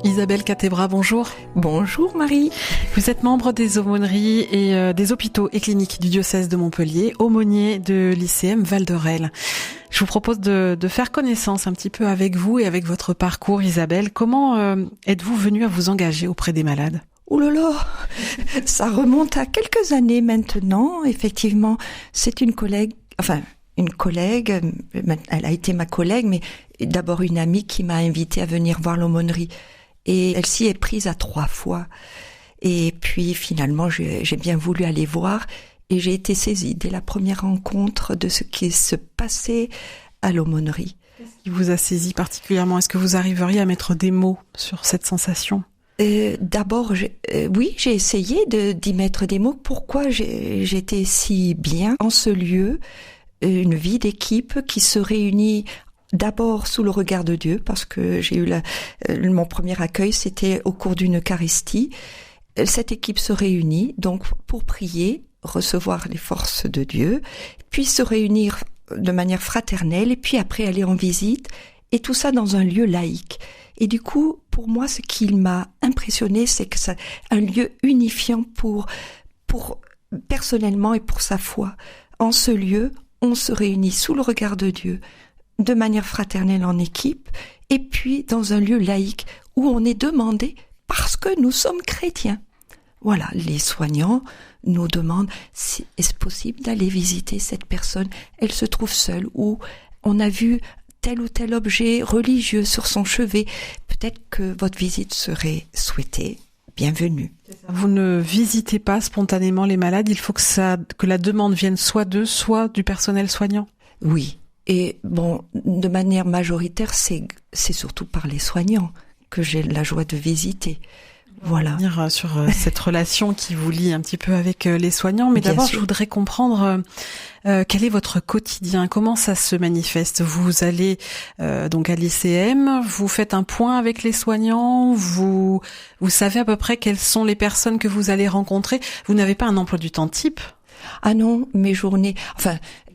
Isabelle Catebra, bonjour. Bonjour Marie. Vous êtes membre des aumôneries et des hôpitaux et cliniques du diocèse de Montpellier, aumônier de l'ICM Val-d'Orel. Je vous propose de faire connaissance un petit peu avec vous et avec votre parcours, Isabelle. Comment êtes-vous venue à vous engager auprès des malades ? Oh là là, ça remonte à quelques années maintenant. Effectivement, c'est une collègue, elle a été ma collègue, mais d'abord une amie qui m'a invitée à venir voir l'aumônerie. Et elle s'y est prise à 3 fois. Et puis finalement, j'ai bien voulu aller voir et j'ai été saisie dès la première rencontre de ce qui se passait à l'aumônerie. Qu'est-ce qui vous a saisi particulièrement ? Est-ce que vous arriveriez à mettre des mots sur cette sensation ? D'abord, oui, j'ai essayé d'y mettre des mots. Pourquoi j'étais si bien en ce lieu, une vie d'équipe qui se réunit d'abord sous le regard de Dieu, parce que j'ai eu mon premier accueil, c'était au cours d'une Eucharistie. Cette équipe se réunit donc pour prier, recevoir les forces de Dieu, puis se réunir de manière fraternelle, et puis après aller en visite, et tout ça dans un lieu laïque. Et du coup, pour moi, ce qui m'a impressionné, c'est que c'est un lieu unifiant pour personnellement et pour sa foi. En ce lieu, on se réunit sous le regard de Dieu, de manière fraternelle en équipe, et puis dans un lieu laïque où on est demandé parce que nous sommes chrétiens. Voilà, les soignants nous demandent si est-ce possible d'aller visiter cette personne. Elle se trouve seule ou on a vu tel ou tel objet religieux sur son chevet. Peut-être que votre visite serait souhaitée. Bienvenue. Vous ne visitez pas spontanément les malades, il faut que la demande vienne soit d'eux, soit du personnel soignant. Oui. Et bon, de manière majoritaire, c'est surtout par les soignants que j'ai la joie de visiter. Voilà. On va revenir sur cette relation qui vous lie un petit peu avec les soignants, mais d'abord je voudrais comprendre quel est votre quotidien, comment ça se manifeste. Vous allez donc à l'ICM, vous faites un point avec les soignants, vous savez à peu près quelles sont les personnes que vous allez rencontrer. Vous n'avez pas un emploi du temps type ? Ah non, mes journées,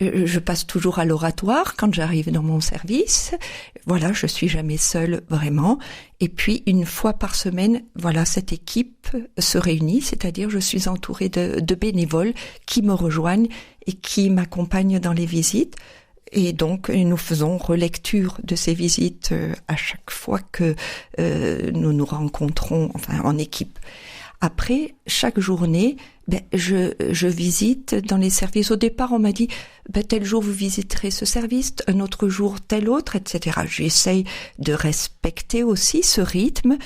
je passe toujours à l'oratoire quand j'arrive dans mon service. Voilà, je suis jamais seule vraiment. Et puis, une fois par semaine, voilà, cette équipe se réunit, c'est-à-dire je suis entourée de bénévoles qui me rejoignent et qui m'accompagnent dans les visites. Et donc, nous faisons relecture de ces visites à chaque fois que nous nous rencontrons, en équipe. Après, chaque journée, je visite dans les services. Au départ, on m'a dit, tel jour vous visiterez ce service, un autre jour tel autre, etc. J'essaye de respecter aussi ce rythme,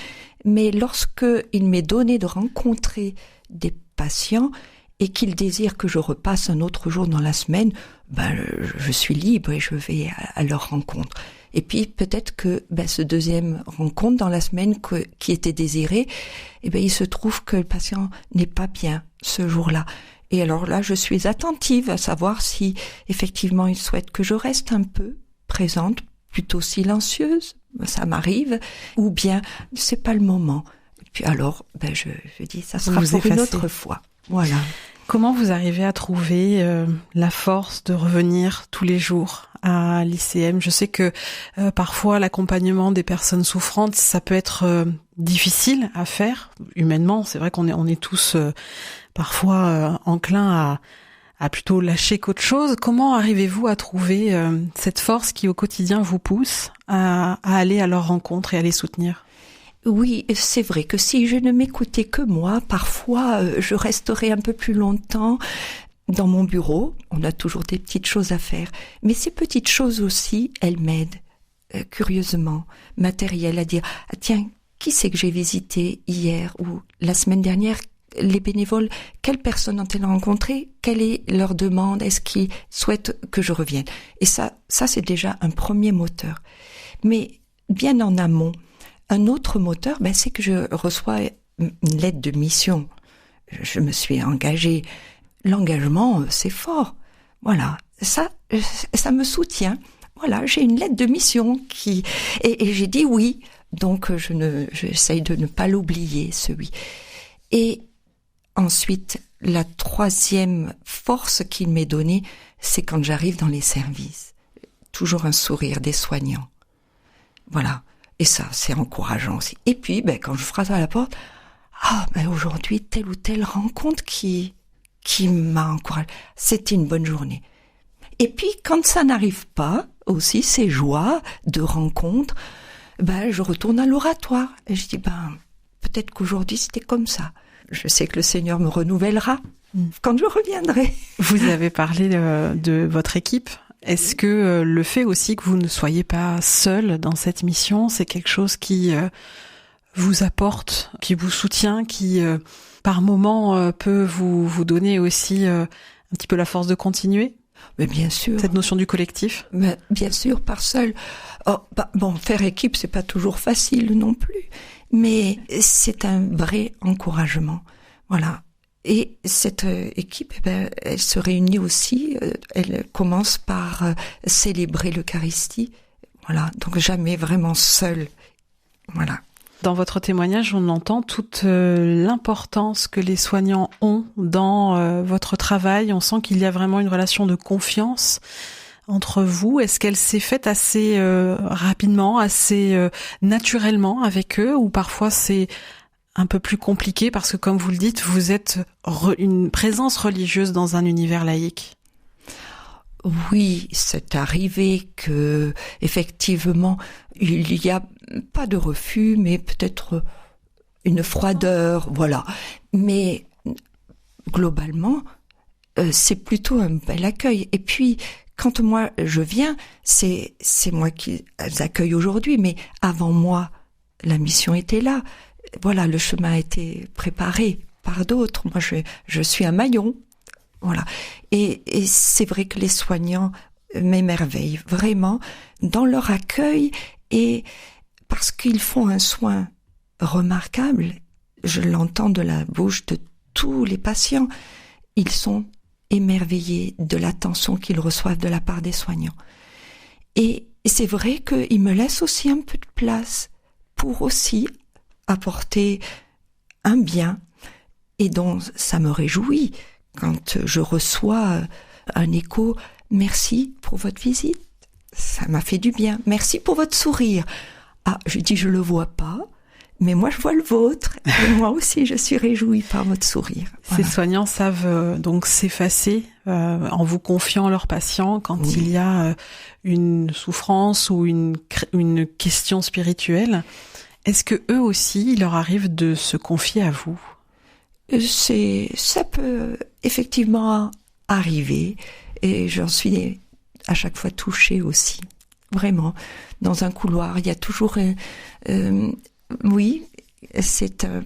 mais lorsque il m'est donné de rencontrer des patients et qu'ils désirent que je repasse un autre jour dans la semaine, je suis libre et je vais à leur rencontre. Et puis peut-être que ce deuxième rencontre dans la semaine qui était désirée, il se trouve que le patient n'est pas bien ce jour-là. Et alors là, je suis attentive à savoir si effectivement il souhaite que je reste un peu présente, plutôt silencieuse, ça m'arrive, ou bien c'est pas le moment. Et puis alors, je dis ça sera pour une autre fois. Voilà. Comment vous arrivez à trouver la force de revenir tous les jours à l'ICM ? Je sais que parfois l'accompagnement des personnes souffrantes, ça peut être difficile à faire humainement. C'est vrai qu'on est tous parfois enclins à plutôt lâcher qu'autre chose. Comment arrivez-vous à trouver cette force qui au quotidien vous pousse à aller à leur rencontre et à les soutenir ? Oui, c'est vrai que si je ne m'écoutais que moi, parfois je resterais un peu plus longtemps dans mon bureau. On a toujours des petites choses à faire. Mais ces petites choses aussi, elles m'aident, curieusement, matérielles, à dire « Tiens, qui c'est que j'ai visité hier ou la semaine dernière ?» Les bénévoles, quelles personnes ont-elles rencontré ? Quelle est leur demande ? Est-ce qu'ils souhaitent que je revienne ? Et ça c'est déjà un premier moteur. Mais bien en amont, un autre moteur, c'est que je reçois une lettre de mission. Je me suis engagée. L'engagement, c'est fort. Voilà, ça me soutient. Voilà, j'ai une lettre de mission et j'ai dit oui. Donc j'essaye de ne pas l'oublier, ce oui. Et ensuite, la troisième force qu'il m'est donnée, c'est quand j'arrive dans les services. Toujours un sourire des soignants. Voilà. Et ça, c'est encourageant aussi. Et puis, quand je frappe à la porte, aujourd'hui, telle ou telle rencontre qui m'a encouragé. C'était une bonne journée. Et puis, quand ça n'arrive pas, aussi, ces joies de rencontre, je retourne à l'oratoire. Et je dis, peut-être qu'aujourd'hui, c'était comme ça. Je sais que le Seigneur me renouvellera quand je reviendrai. Vous avez parlé de votre équipe. Est-ce que le fait aussi que vous ne soyez pas seul dans cette mission, c'est quelque chose qui vous apporte, qui vous soutient, qui par moment peut vous donner aussi un petit peu la force de continuer? Mais bien sûr. Cette notion du collectif? Mais bien sûr, par seul. Faire équipe, c'est pas toujours facile non plus. Mais c'est un vrai encouragement. Voilà. Et cette équipe, elle se réunit aussi, elle commence par célébrer l'Eucharistie. Voilà. Donc jamais vraiment seule. Voilà. Dans votre témoignage, on entend toute l'importance que les soignants ont dans votre travail. On sent qu'il y a vraiment une relation de confiance entre vous. Est-ce qu'elle s'est faite assez rapidement, assez naturellement avec eux, ou parfois c'est un peu plus compliqué parce que, comme vous le dites, vous êtes une présence religieuse dans un univers laïque? Oui, c'est arrivé que, effectivement, il y a pas de refus, mais peut-être une froideur, voilà. Mais globalement, c'est plutôt un bel accueil. Et puis, quand moi je viens, c'est moi qui accueille aujourd'hui, mais avant moi, la mission était là. Voilà, le chemin a été préparé par d'autres. Moi, je suis un maillon. Voilà. Et c'est vrai que les soignants m'émerveillent vraiment dans leur accueil, et parce qu'ils font un soin remarquable. Je l'entends de la bouche de tous les patients. Ils sont émerveillés de l'attention qu'ils reçoivent de la part des soignants. Et c'est vrai qu'ils me laissent aussi un peu de place pour aussi apporter un bien, et dont ça me réjouit quand je reçois un écho. Merci pour votre visite, ça m'a fait du bien. Merci pour votre sourire. Je dis, je le vois pas, mais moi je vois le vôtre, et moi aussi je suis réjouie par votre sourire. Voilà. Ces soignants savent donc s'effacer en vous confiant leurs patients quand il y a une souffrance ou une question spirituelle. Est-ce que eux aussi, il leur arrive de se confier à vous? Ça peut effectivement arriver, et j'en suis à chaque fois touchée aussi. Vraiment, dans un couloir, il y a toujours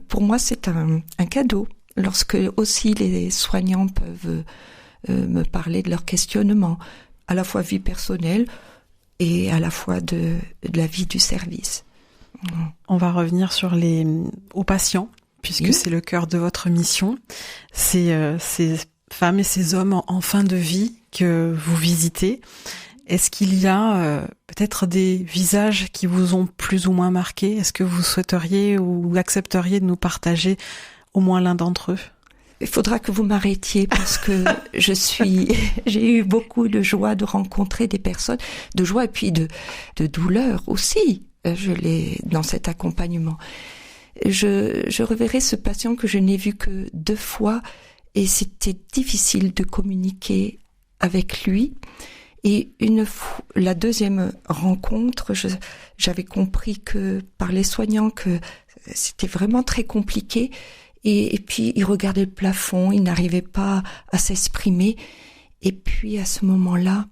pour moi c'est un cadeau lorsque aussi les soignants peuvent me parler de leurs questionnements, à la fois vie personnelle et à la fois de la vie du service. On va revenir aux patients, puisque c'est le cœur de votre mission. Ces femmes et ces hommes en fin de vie que vous visitez. Est-ce qu'il y a peut-être des visages qui vous ont plus ou moins marqué? Est-ce que vous souhaiteriez ou accepteriez de nous partager au moins l'un d'entre eux? Il faudra que vous m'arrêtiez, parce que j'ai eu beaucoup de joie de rencontrer des personnes, de joie et puis de douleur aussi. Je l'ai dans cet accompagnement. Je reverrai ce patient que je n'ai vu que 2 fois, et c'était difficile de communiquer avec lui. Et la deuxième rencontre, j'avais compris que par les soignants que c'était vraiment très compliqué. Et puis il regardait le plafond, il n'arrivait pas à s'exprimer. Et puis à ce moment-là,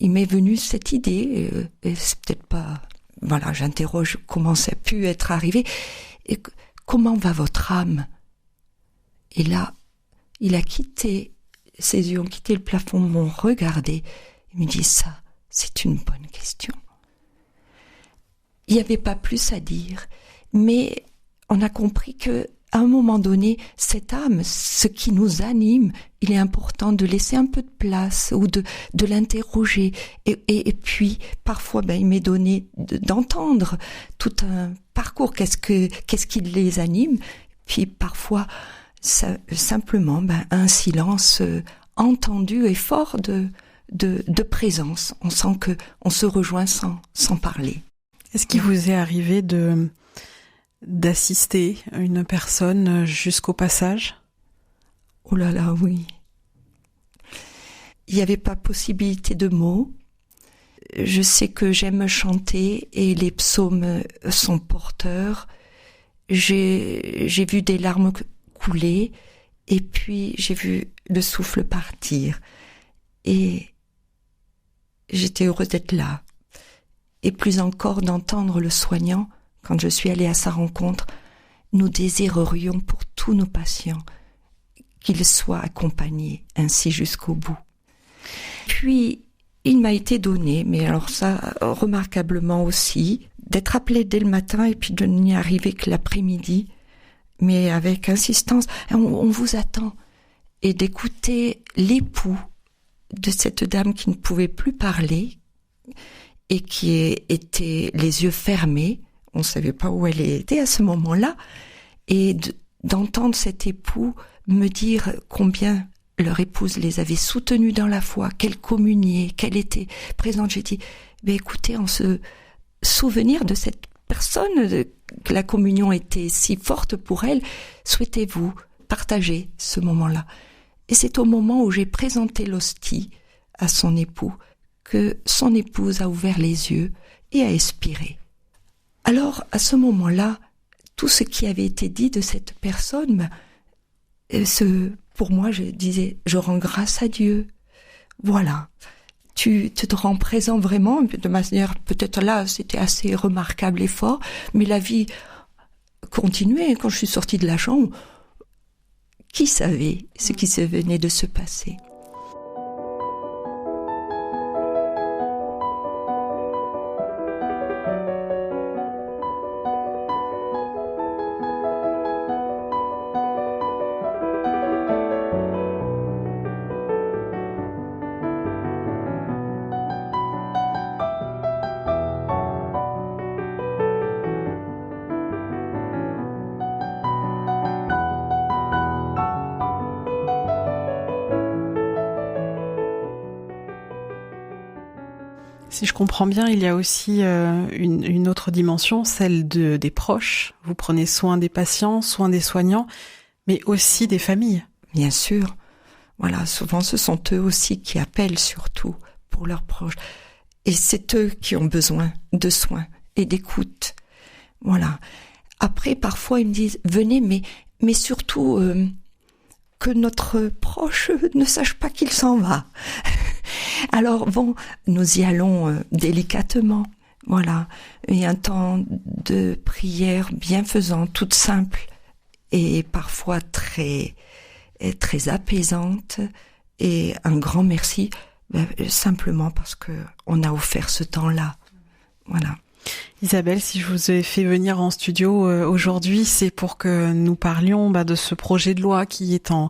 il m'est venu cette idée, et c'est peut-être pas... Voilà, j'interroge comment ça a pu être arrivé. Et comment va votre âme? Et là, ses yeux ont quitté le plafond, m'ont regardé. Il me dit, ça, c'est une bonne question. Il n'y avait pas plus à dire, mais on a compris que à un moment donné, cette âme, ce qui nous anime, il est important de laisser un peu de place ou de l'interroger. Et puis, parfois, il m'est donné d'entendre tout un parcours. Qu'est-ce qui les anime? Puis parfois, simplement, un silence entendu et fort de présence. On sent que on se rejoint sans parler. Est-ce qu'il vous est arrivé d'assister une personne jusqu'au passage? Oh là là, oui. Il n'y avait pas possibilité de mots. Je sais que j'aime chanter et les psaumes sont porteurs. J'ai vu des larmes couler et puis j'ai vu le souffle partir. Et j'étais heureuse d'être là. Et plus encore d'entendre le soignant, quand je suis allée à sa rencontre, nous désirerions pour tous nos patients qu'ils soient accompagnés ainsi jusqu'au bout. Puis, il m'a été donné, mais alors ça, remarquablement aussi, d'être appelée dès le matin et puis de n'y arriver que l'après-midi, mais avec insistance, on vous attend, et d'écouter l'époux de cette dame qui ne pouvait plus parler et qui était les yeux fermés, on ne savait pas où elle était à ce moment-là, et d'entendre cet époux me dire combien leur épouse les avait soutenus dans la foi, qu'elle communiait, qu'elle était présente. J'ai dit, écoutez, en se souvenir de cette personne, que la communion était si forte pour elle, souhaitez-vous partager ce moment-là? Et c'est au moment où j'ai présenté l'hostie à son époux que son épouse a ouvert les yeux et a expiré. Alors, à ce moment-là, tout ce qui avait été dit de cette personne, pour moi, je disais, je rends grâce à Dieu. Voilà. Tu te rends présent vraiment, de manière, peut-être là, c'était assez remarquable et fort, mais la vie continuait. Quand je suis sortie de la chambre, qui savait ce qui se venait de se passer? Si je comprends bien, il y a aussi une autre dimension, celle des proches. Vous prenez soin des patients, soin des soignants, mais aussi des familles. Bien sûr. Voilà, souvent ce sont eux aussi qui appellent surtout pour leurs proches. Et c'est eux qui ont besoin de soins et d'écoute. Voilà. Après, parfois, ils me disent, venez, mais surtout que notre proche ne sache pas qu'il s'en va. Alors bon, nous y allons délicatement, voilà, et un temps de prière bienfaisante, toute simple et parfois très apaisante, et un grand merci simplement parce que on a offert ce temps-là, voilà. Isabelle, si je vous ai fait venir en studio aujourd'hui, c'est pour que nous parlions de ce projet de loi qui est en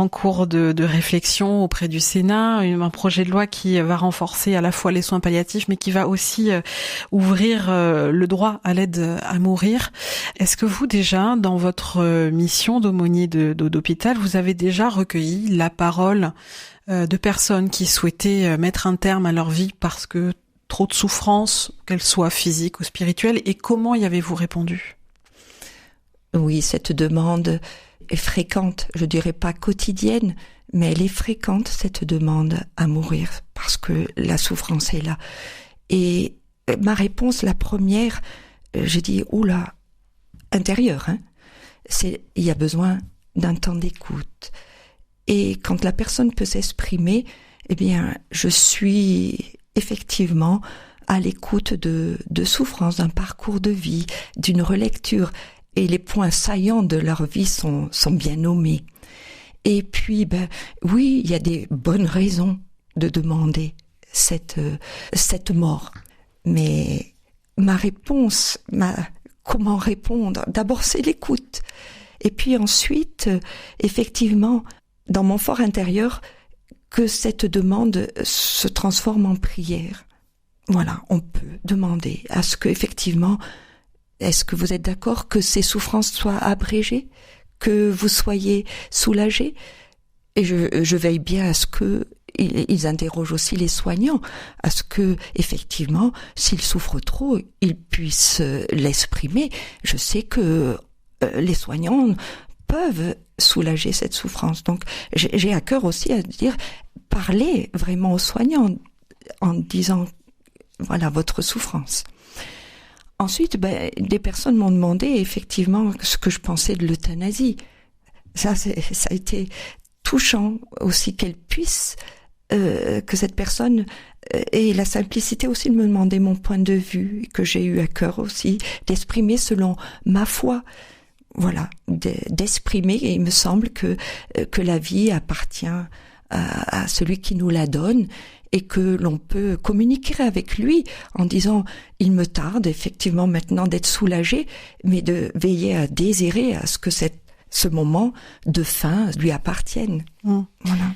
cours de réflexion auprès du Sénat, un projet de loi qui va renforcer à la fois les soins palliatifs, mais qui va aussi ouvrir le droit à l'aide à mourir. Est-ce que vous, déjà, dans votre mission d'aumônier d'hôpital, vous avez déjà recueilli la parole de personnes qui souhaitaient mettre un terme à leur vie parce que trop de souffrance, qu'elle soit physique ou spirituelle, et comment y avez-vous répondu? Oui, cette demande est fréquente, je dirais pas quotidienne, mais elle est fréquente, cette demande à mourir, parce que la souffrance est là. Et ma réponse, la première, j'ai dit, oula, intérieure, il y a besoin d'un temps d'écoute. Et quand la personne peut s'exprimer, eh bien, je suis effectivement à l'écoute de souffrances, d'un parcours de vie, d'une relecture, et les points saillants de leur vie sont bien nommés. Et puis, oui, il y a des bonnes raisons de demander cette mort. Mais ma réponse, comment répondre? D'abord, c'est l'écoute. Et puis ensuite, effectivement, dans mon fort intérieur, que cette demande se transforme en prière. Voilà, on peut demander à ce que, effectivement, est-ce que vous êtes d'accord que ces souffrances soient abrégées, que vous soyez soulagés? Et je veille bien à ce que ils interrogent aussi les soignants à ce que, effectivement, s'ils souffrent trop, ils puissent l'exprimer. Je sais que les soignants peuvent soulager cette souffrance. Donc, j'ai à cœur aussi à dire, parlez vraiment aux soignants en disant, voilà, votre souffrance. Ensuite, des personnes m'ont demandé effectivement ce que je pensais de l'euthanasie. Ça a été touchant aussi qu'elle puisse, que cette personne ait la simplicité aussi de me demander mon point de vue, que j'ai eu à cœur aussi d'exprimer selon ma foi. Voilà, d'exprimer, et il me semble que la vie appartient à celui qui nous la donne, et que l'on peut communiquer avec lui en disant « il me tarde effectivement maintenant d'être soulagé », mais de veiller à désirer à ce que ce moment de fin lui appartienne. Voilà.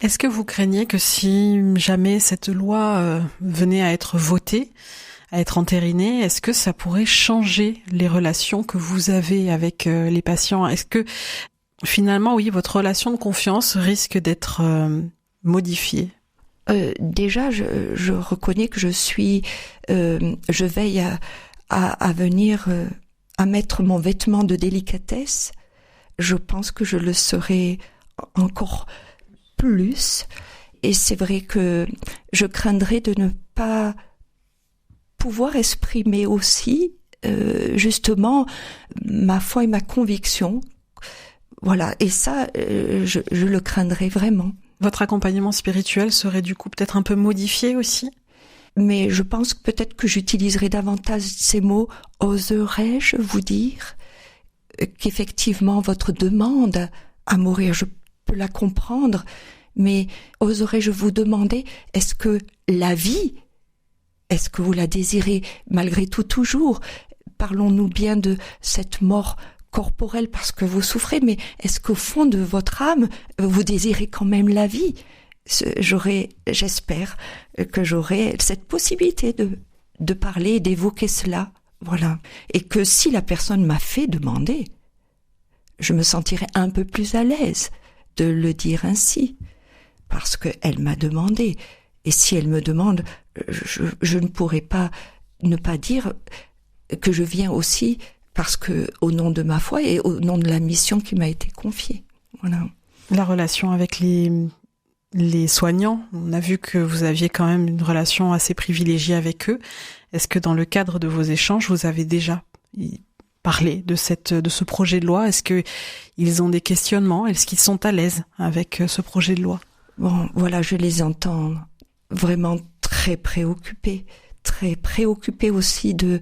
Est-ce que vous craignez que si jamais cette loi venait à être votée, à être entérinée, est-ce que ça pourrait changer les relations que vous avez avec les patients? Est-ce que finalement, oui, votre relation de confiance risque d'être modifiée? Déjà, je reconnais que je veille à venir, à mettre mon vêtement de délicatesse. Je pense que je le serai encore plus. Et c'est vrai que je craindrais de ne pas pouvoir exprimer aussi, justement, ma foi et ma conviction. Voilà. Et ça, je le craindrais vraiment. Votre accompagnement spirituel serait du coup peut-être un peu modifié aussi? Mais je pense que peut-être que j'utiliserai davantage ces mots. Oserais-je vous dire qu'effectivement votre demande à mourir, je peux la comprendre, mais oserais-je vous demander, est-ce que la vie, est-ce que vous la désirez malgré tout toujours? Parlons-nous bien de cette mort corporelle parce que vous souffrez, mais est-ce qu'au fond de votre âme, vous désirez quand même la vie? J'espère que j'aurai cette possibilité de parler, d'évoquer cela, voilà. Et que si la personne m'a fait demander, je me sentirai un peu plus à l'aise de le dire ainsi, parce qu'elle m'a demandé. Et si elle me demande, je ne pourrai pas ne pas dire que je viens aussi parce que au nom de ma foi et au nom de la mission qui m'a été confiée. Voilà. La relation avec les soignants, on a vu que vous aviez quand même une relation assez privilégiée avec eux. Est-ce que dans le cadre de vos échanges, vous avez déjà parlé de ce projet de loi? Est-ce que ils ont des questionnements? Est-ce qu'ils sont à l'aise avec ce projet de loi? Bon, voilà, je les entends vraiment très préoccupés aussi de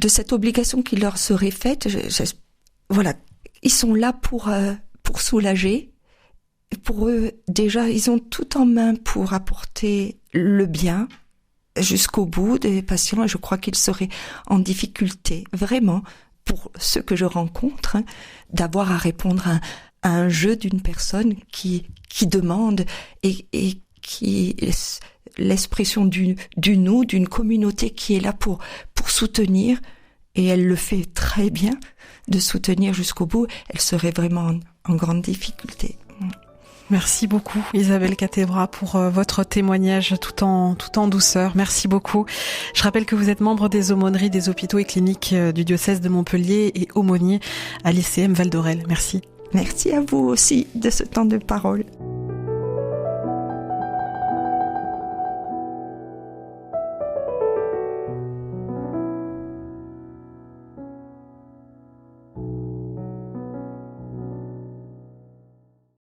cette obligation qui leur serait faite. Voilà, ils sont là pour soulager. Pour eux, déjà, ils ont tout en main pour apporter le bien jusqu'au bout des patients. Et je crois qu'ils seraient en difficulté, vraiment, pour ceux que je rencontre, d'avoir à répondre à un jeu d'une personne qui demande et qui l'expression du nous, d'une communauté qui est là pour soutenir, et elle le fait très bien, de soutenir jusqu'au bout. Elle serait vraiment en grande difficulté. Merci beaucoup Isabelle Catebra pour votre témoignage tout en douceur. Merci beaucoup. Je rappelle que vous êtes membre des aumôneries des hôpitaux et cliniques du diocèse de Montpellier et aumônier à l'ICM Val d'Aurelle. Merci. Merci à vous aussi de ce temps de parole.